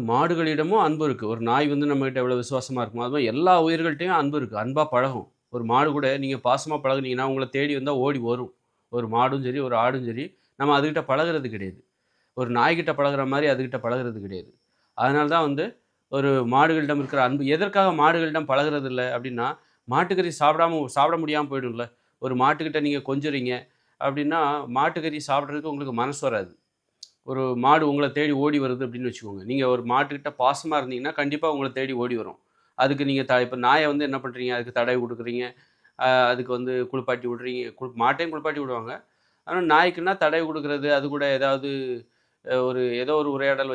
மாடுகளிடமும் அன்பு இருக்கு. ஒரு நாய் வந்து நம்மகிட்ட எவ்வளோ விசுவாசமா இருக்குமோ, அது மாரி எல்லா உயிர்கள்ட்டயும் அன்பு இருக்கு. அன்பா பழகும். ஒரு மாடு கூட நீங்க பாசமா பழகுனீங்கன்னா, உங்கள தேடி வந்தா ஓடி வரும். ஒரு மாடும் சரி, ஒரு ஆடும் சரி, நம்ம அதுகிட்ட பழகுறது கிடையாது. ஒரு நாய்கிட்ட பழகுற மாரி அதுகிட்ட பழகுறது கிடையாது. அதனால தான் வந்து ஒரு மாடுகளிடம் இருக்கிற அன்பு எதற்காக மாடுகளிடம் பழகுறது இல்ல அப்டின்னா, மாட்டுக்கறி சாப்பிட முடியாம போயிடும்ல. ஒரு மாட்டுக்கிட்ட நீங்க கொஞ்சுறீங்க அப்டின்னா, மாட்டுக்கறி சாப்பிடுறதுக்கு உங்களுக்கு மனசு வராது. ஒரு மாடு உங்கள தேடி ஓடி வருது அப்படின்னு வச்சுக்கோங்க. நீங்க ஒரு மாட்டுக்கிட்ட பாசமா இருந்தீங்கன்னா, கண்டிப்பா உங்கள தேடி ஓடி வரும். அதுக்கு நீங்க இப்ப நாய வந்து என்ன பண்றீங்க? அதுக்கு தடவி குடுக்குறீங்க. அதுக்கு வந்து குளிப்பாட்டி விடுறீங்க. மாட்டையும் குளிப்பாட்டி விடுவாங்க. ஆனா நாய்க்குன்னா தடவி குடுக்குறது, அது கூட ஏதாவது ஏதோ ஒரு உரையாடல்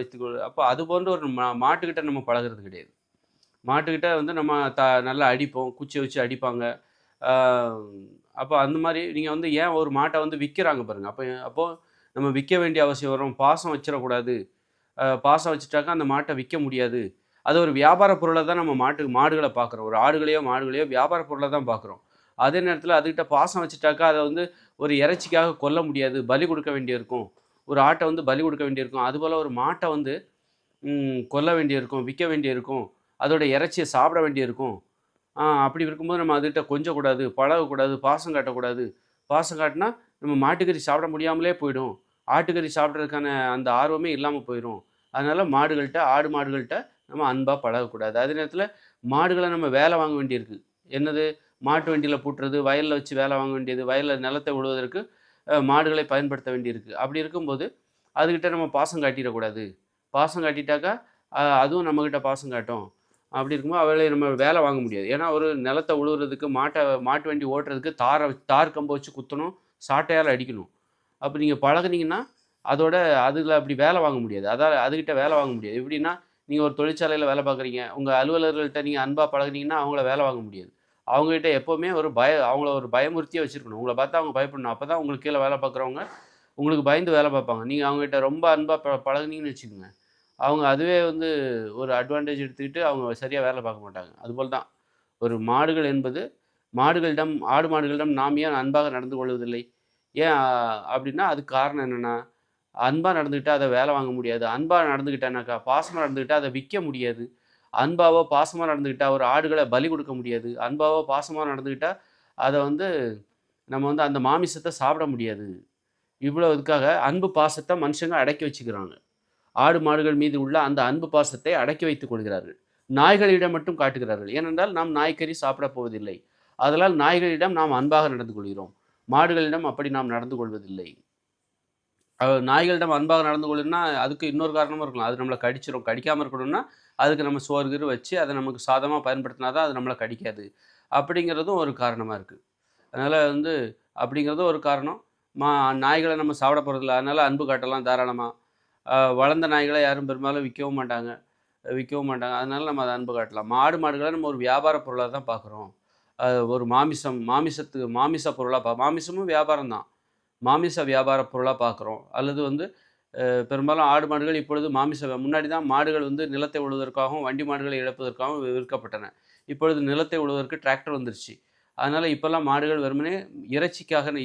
அப்ப அது போன்ற ஒரு மாட்டுக்கிட்ட நம்ம பழகுறது கிடையாது. மாட்டுக்கிட்ட வந்து நம்ம நல்லா அடிப்போம். குச்சிய வச்சு அடிப்பாங்க. ஆ அப்ப அந்த மாரி நீங்க வந்து ஏன் ஒரு மாட்ட வந்து விக்கிறாங்க பாருங்க. அப்போ நம்ம விக்க வேண்டிய அவசியம் வரும். பாசம் வச்சிறக்கூடாது. பாசம் வச்சுட்டாக்கா அந்த மாட்ட விக்க முடியாது. அது ஒரு வியாபார பொருளா தான் நம்ம மாடுகள பார்க்குறோம். ஒரு மாடுகளையோ வியாபார பொருளா தான் பார்க்குறோம். அதே நேரத்தில அதுகிட்ட பாசம் வச்சுட்டாக்கா, அத வந்து ஒரு இறைச்சிக்காக கொல்ல முடியாது. பலி குடுக்க வேண்டியிருக்கும். ஒரு ஆட்ட வந்து பலி குடுக்க வேண்டியிருக்கும். அதுபோல ஒரு மாட்ட வந்து கொல்ல வேண்டியிருக்கும், விக்க வேண்டியிருக்கும். அதோட இறைச்சிய சாப்பிட வேண்டியிருக்கும். அப்படி இருக்கும்போது நம்ம அதுகிட்ட கொஞ்சக்கூடாது, பழகக்கூடாது, பாசம் காட்டக்கூடாது. பாசம் காட்டுனா நம்ம மாட்டுக்கறி சாப்பிட முடியாமலே போயிடும். ஆட்டுக்கறி சாப்பிடுறதுக்கான அந்த ஆர்வமே இல்லாம போயிரும். அதனால மாடுகள்ட்ட நம்ம அன்பா பழகக்கூடாது. அதே நேரத்தில மாடுகள நம்ம வேல வாங்க வேண்டியிருக்கு. என்னது? மாட்டு வண்டியில பூட்டுறது, வயல்ல வச்சு வேல வாங்க வேண்டியது, வயல்ல நிலத்த உழுவதற்கு மாடுகளை பயன்படுத்த வேண்டியிருக்கு. அப்படி இருக்கும்போது, அதுகிட்ட நம்ம பாசம் காட்டிறக்கூடாது. பாசம் காட்டிட்டாக்கா, அதுவும் நம்மகிட்ட பாசம் காட்டும். அப்படி இருக்கும்போது அவங்கள நம்ம வேலை வாங்க முடியாது. ஏன்னா, ஒரு நிலத்த உழுவுறதுக்கு மாட்டு வண்டி ஓட்டுறதுக்கு தார் கம்ப வச்சு குத்தணும். சாட்டையால அடிக்கணும். அப்ப நீங்க பழகுனீங்கன்னா, அதோட அதுல அப்படி வேலை வாங்க முடியாது. அதுகிட்ட வேலை வாங்க முடியாது. எப்படின்னா, நீங்க ஒரு தொழிற்சாலையில வேலை பார்க்குறீங்க. உங்க அலுவலர்கள்ட்ட நீங்க அன்பா பழகுனீங்கன்னா, அவங்கள வேலை வாங்க முடியாது. அவங்ககிட்ட எப்பவுமே அவங்கள ஒரு பயமுறுத்தியே வச்சிருக்கணும். உங்கள பார்த்தா அவங்க பயப்படணும். அப்பதான் உங்களுக்கு கீழ வேலை பார்க்குறவங்க, உங்களுக்கு பயந்து வேலை பார்ப்பாங்க. நீங்க அவங்ககிட்ட ரொம்ப அன்பா பழகுனீங்கன்னு வச்சுக்கங்க. அவங்க அதுவே வந்து ஒரு அட்வான்டேஜ் எடுத்துக்கிட்டு அவங்க சரியா வேலை பார்க்க மாட்டாங்க. அதுபோல தான் ஒரு ஆடு மாடுகளிடம் நாம் ஏன் அன்பாக நடந்து கொள்வதில்லை? ஏன் அப்டின்னா, அதுக்கு காரணம் என்னன்னா, அன்பா நடந்துக்கிட்டா அத வேல வாங்க முடியாது. அன்பா நடந்துக்கிட்டானாக்கா, பாசமா நடந்துக்கிட்டா அத விக்க முடியாது. அன்பாவோ, பாசமா நடந்துக்கிட்டா ஒரு ஆடுகள பலி குடுக்க முடியாது. அன்பாவோ, பாசமா நடந்துக்கிட்டா, அத வந்து நம்ம வந்து அந்த மாமிசத்த சாப்பிட முடியாது. இவ்வளோ இதுக்காக அன்பு, பாசத்த மனுஷங்க அடக்கி வச்சுக்கிறாங்க. ஆடு, மாடுகள் மீது உள்ள அந்த அன்பு, பாசத்தை அடக்கி வைத்துக் கொள்கிறார்கள். நாய்களிடம் மட்டும் காட்டுகிறார்கள். ஏனென்றால், நாம் நாய்க்கறி சாப்பிடப் போவதில்லை. ஆதலால் நாய்களிடம் நாம் அன்பாக நடந்து கொள்கிறோம். மாடுகளிடம் அப்படி நாம் நடந்து கொள்வதில்லை. நாய்களிடம் அன்பாக நடந்து கொள்ளணும்னா, அதுக்கு இன்னொரு காரணமும் இருக்கலாம். அது நம்மள கடிச்சிரும். கடிக்காம இருக்கணும்னா, அதுக்கு நம்ம சோறு, கீறு வச்சு அத நமக்கு சாதமா பயன்படுத்தினா தான் அது நம்மள கடிக்காது. அப்படிங்கிறதும் ஒரு காரணமா இருக்கு. அதனால வந்து அப்படிங்கிறதும் ஒரு காரணம். மா நாய்கள நம்ம சாப்பிட போறதில்ல. அதனால அன்பு காட்டலாம் தாராளமா. வளர்ந்த நாய்கள யாரும் பெரும்பாலும் விக்கவும் மாட்டாங்க. அதனால நம்ம அத அன்பு காட்டலாம். மாடுகள நம்ம ஒரு வியாபார பொருளா தான் பார்க்குறோம். ஒரு மாமிச பொருளா மாமிசமும் வியாபாரம் தான். மாமிச வியாபார பொருளா பார்க்குறோம். அல்லது வந்து பெரும்பாலும் ஆடு, மாடுகள் இப்பொழுது முன்னாடி தான் மாடுகள் வந்து நிலத்தை உழுவதற்காகவும், வண்டி மாடுகளை இழப்பதற்காகவும் விற்கப்பட்டன. இப்பொழுது நிலத்தை உழுவதற்கு டிராக்டர் வந்துருச்சு. அதனால இப்பல்லாம் மாடுகள் வெறுமனே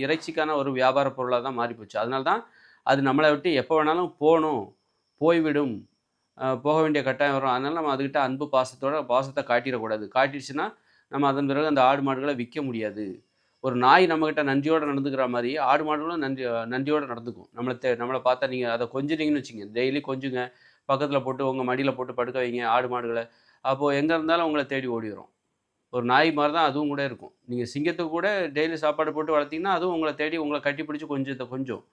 இறைச்சிக்கான ஒரு வியாபார பொருளா தான் மாறிப்போச்சு. அதனால தான் அது நம்மள விட்டு எப்ப வேணாலும் போய்விடும். போக வேண்டிய கட்டாயம் வரும். அதனால நம்ம அதுகிட்ட அன்பு, பாசத்த காட்டிறக்கூடாது. காட்டிடுச்சுன்னா, நம்ம அதன் பிறகு அந்த ஆடு, மாடுகள விக்க முடியாது. ஒரு நாய் நம்மகிட்ட நன்றியோட நடந்துக்கிற மாரி, ஆடு, மாடுகளும் நன்றியோட நடந்துக்கும். நம்மள பார்த்தா நீங்க அத கொஞ்சுனீங்கன்னு வச்சுக்கங்க, டெய்லி கொஞ்சுங்க. பக்கத்துல போட்டு உங்க மடியில போட்டு படுக்க வைங்க ஆடு, மாடுகள. அப்போ எங்க இருந்தாலும் உங்கள தேடி ஓடி வரும். ஒரு நாய் மாரி தான் அதுவும் கூட இருக்கும். நீங்க சிங்கத்துக்கு கூட டெய்லி சாப்பாடு போட்டு வளர்த்தீங்கன்னா, அதுவும் உங்கள தேடி உங்கள கட்டிப்பிடிச்சு கொஞ்சும்.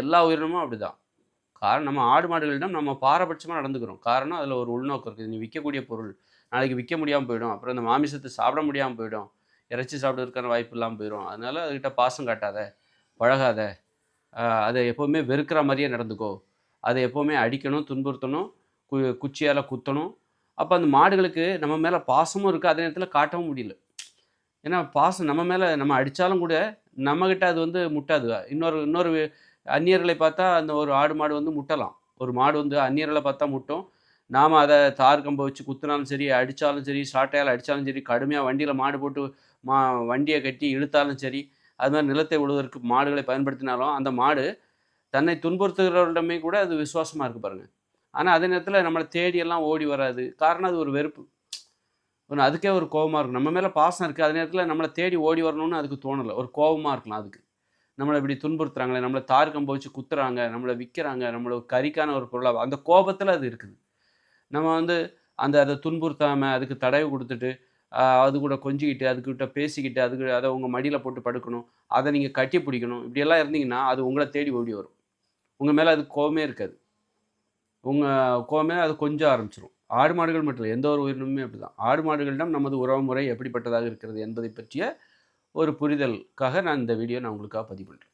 எல்லா உயிரினமும் அப்படிதான். காரணம் நம்ம ஆடு, மாடுகளிடம் நம்ம பாரபட்சமா நடந்துக்கிறோம். காரணம் அதில ஒரு உள்நோக்கம் இருக்குது. நீ விக்கக்கூடிய பொருள். நாளைக்கு விக்க முடியாம போயிடும். அப்புறம் இந்த மாமிசத்த சாப்பிட முடியாம போயிடும். இறைச்சி சாப்பிடுவதற்கான வாய்ப்பு இல்லாம போயிரும். அதனால அதுகிட்ட பாசம் காட்டாத, பழகாத. அத எப்பவுமே வெறுக்கிற மாரியே நடந்துக்கோ. அத எப்பவுமே அடிக்கணும், துன்புறுத்தணும், குச்சியால குத்தணும். அப்ப அந்த மாடுகளுக்கு நம்ம மேல பாசமும் இருக்கு. அதே நேரத்தில காட்டவும் முடியல. ஏன்னா பாசம் நம்ம மேல நம்ம அடிச்சாலும் கூட நம்மகிட்ட அது வந்து முட்டாது. இன்னொரு இன்னொரு அந்நியர்களை பார்த்தா அந்த ஒரு ஆடு, மாடு வந்து முட்டலாம். ஒரு மாடு வந்து அந்நியர்கள பார்த்தா முட்டும். நாம அத தார் கம்ப வச்சு குத்துனாலும் சரி, அடிச்சாலும் சரி, சாட்டையால அடிச்சாலும் சரி, கடுமையா வண்டியில மாடு போட்டு மா வண்டிய கட்டி இழுத்தாலும் சரி, அது மாரி நிலத்தை உழுவதற்கு மாடுகளை பயன்படுத்தினாலும், அந்த மாடு தன்னை துன்புறுத்துகிறவரிடமே கூட அது விசுவாசமா இருக்கு பாருங்க. ஆனால் அதே நேரத்தில் நம்மளை தேடியெல்லாம் ஓடி வராது. காரணம் அது ஒரு வெறுப்பு. அதுக்கே ஒரு கோவமாக இருக்கும். நம்ம மேலே பாசம் இருக்குது, அதே நேரத்தில் நம்மளை தேடி ஓடி வரணும்னு அதுக்கு தோணலை. ஒரு கோவமாக இருக்கலாம் அதுக்கு. நம்மளை இப்படி துன்புறுத்துறாங்களே, நம்மளை தார் கம்பை வச்சு குத்துறாங்க, நம்மளை விற்கிறாங்க, நம்மளை ஒரு கறிக்கான ஒரு பொருளாக அந்த கோபத்தில் அது இருக்குது. நம்ம அதை துன்புறுத்தாமல் அதுக்கு தடவை கொடுத்துட்டு அது கூட கொஞ்சிக்கிட்டு அதுக்கிட்ட பேசிக்கிட்டு அதை உங்கள் மடியில் போட்டு படுக்கணும், அதை நீங்கள் கட்டி பிடிக்கணும், இப்படியெல்லாம் இருந்தீங்கன்னா அது உங்களை தேடி ஓடி வரும். உங்கள் மேலே அதுக்கு கோவமே இருக்காது. உங்கள் கோவமே அது கொஞ்சம் ஆரம்பிச்சிடும். ஆடு மாடுகள் மட்டும் இல்லை, எந்த ஒரு உயிரினமுமே அப்படி தான். ஆடு மாடுகளிடம் நமது உறவு முறை எப்படிப்பட்டதாக இருக்கிறது என்பதை பற்றிய ஒரு புரிதலுக்காக நான் இந்த வீடியோ உங்களுக்காக பதிவு பண்ணுறேன்.